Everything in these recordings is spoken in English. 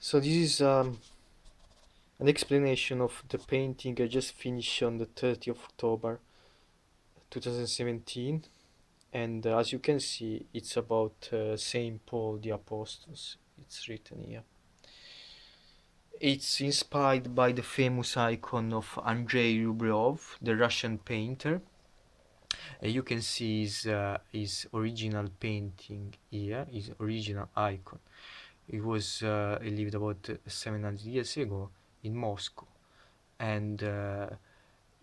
So this is an explanation of the painting I just finished on the 30th of October 2017, and as you can see, it's about Saint Paul the Apostles. It's written here. It's inspired by the famous icon of Andrey Rublev, the Russian painter. You can see his original painting here, his original icon. He lived about 700 years ago in Moscow, and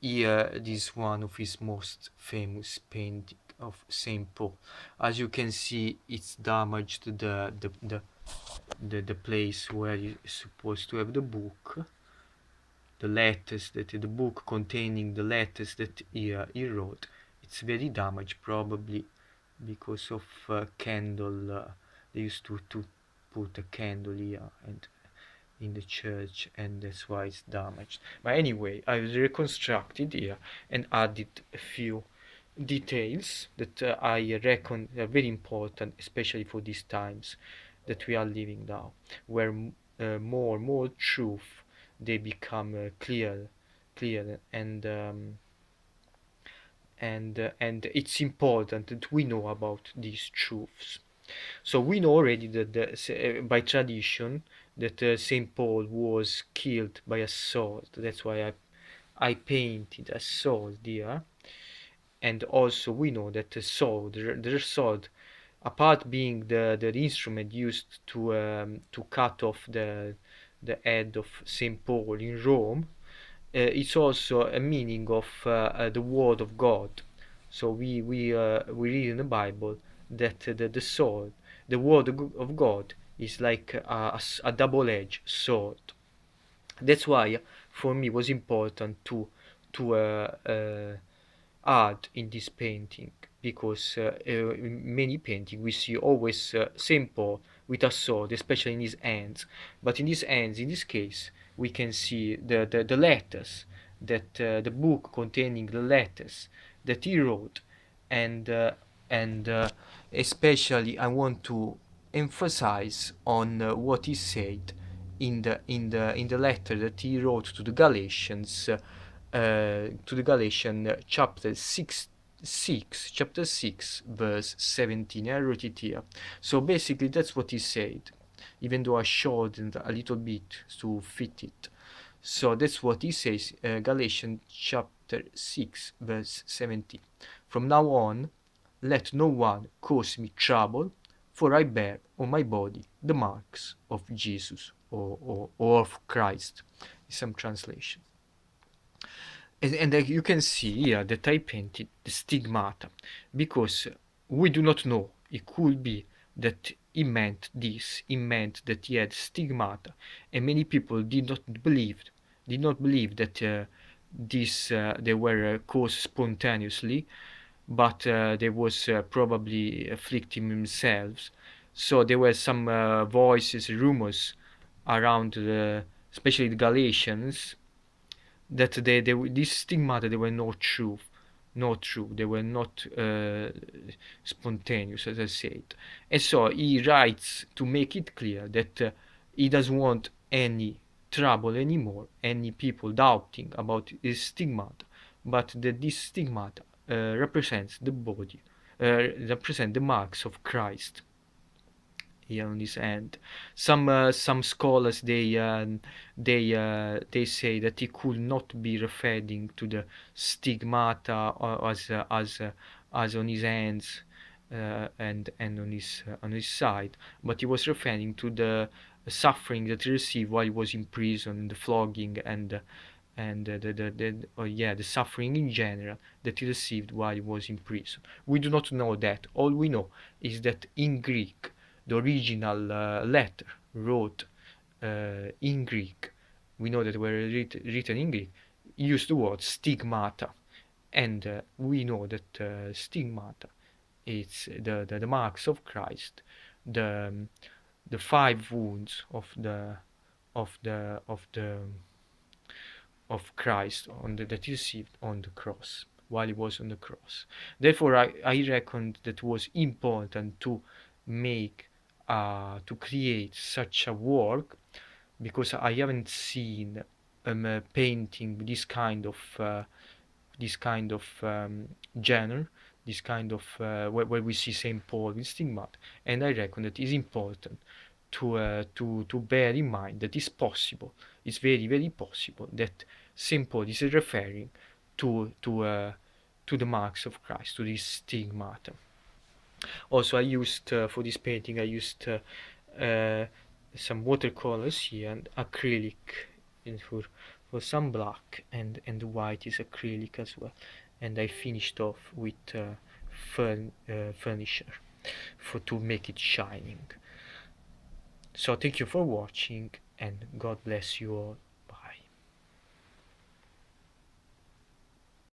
here this is one of his most famous painting of Saint Paul. As you can see, it's damaged the place where you're supposed to have the book, the letters that the book containing the letters that he wrote. It's very damaged, probably because of candle. They used to put a candle here and in the church, and that's why it's damaged. But anyway, I reconstructed here and added a few details that I reckon are very important, especially for these times that we are living now, where more truth they become clear, and it's important that we know about these truths. So we know already that by tradition that Saint Paul was killed by a sword. That's why I painted a sword there, and also we know that the sword, apart being the instrument used to cut off the head of Saint Paul in Rome, it's also a meaning of the word of God. So we read in the Bible that the sword, the word of God, is like a double-edged sword. That's why for me it was important to add in this painting, because in many paintings we see always Saint Paul with a sword, especially in his hands. But in his hands, in this case, we can see the letters, that the book containing the letters that he wrote, and especially I want to emphasize on what he said in the letter that he wrote to the Galatians, to the Galatian chapter 6 verse 17. I wrote it here. So basically that's what he said, even though I shortened a little bit to fit it. So that's what he says, Galatians chapter 6 verse 17. From now on, let no one cause me trouble, for I bear on my body the marks of Jesus, or of Christ, in some translation. And you can see here that I painted the stigmata, because we do not know. It could be that he meant this. He meant that he had stigmata, and many people did not believe that they were caused spontaneously, but they was probably afflicting themselves. So there were some voices, rumors around, especially the Galatians, that these stigmata, they were not true. They were not spontaneous, as I said. And so he writes to make it clear that he doesn't want any trouble anymore, any people doubting about his stigmata, but that this stigmata represents the body, represent the marks of Christ here on this end. Some scholars, they say that he could not be referring to the stigmata as on his hands, and on his side, but he was referring to the suffering that he received while he was in prison, the flogging, and the suffering in general that he received while he was in prison. We do not know that. All we know is that in Greek, the original letter wrote in Greek, we know that were written in Greek, used the word stigmata, and we know that stigmata, it's the marks of Christ, the the five wounds of Christ that he received on the cross, while he was on the cross. Therefore, I reckoned that it was important to create such a work, because I haven't seen a painting with this kind of genre, this kind of where we see Saint Paul with stigmata, and I reckon that it's important to bear in mind that it's possible, it's very possible that Saint Paul is referring to the marks of Christ, to this stigmata. Also, I used for this painting, I used uh, some watercolors here and acrylic in for some black, and white is acrylic as well. And I finished off with furniture for to make it shining. So thank you for watching, and God bless you all.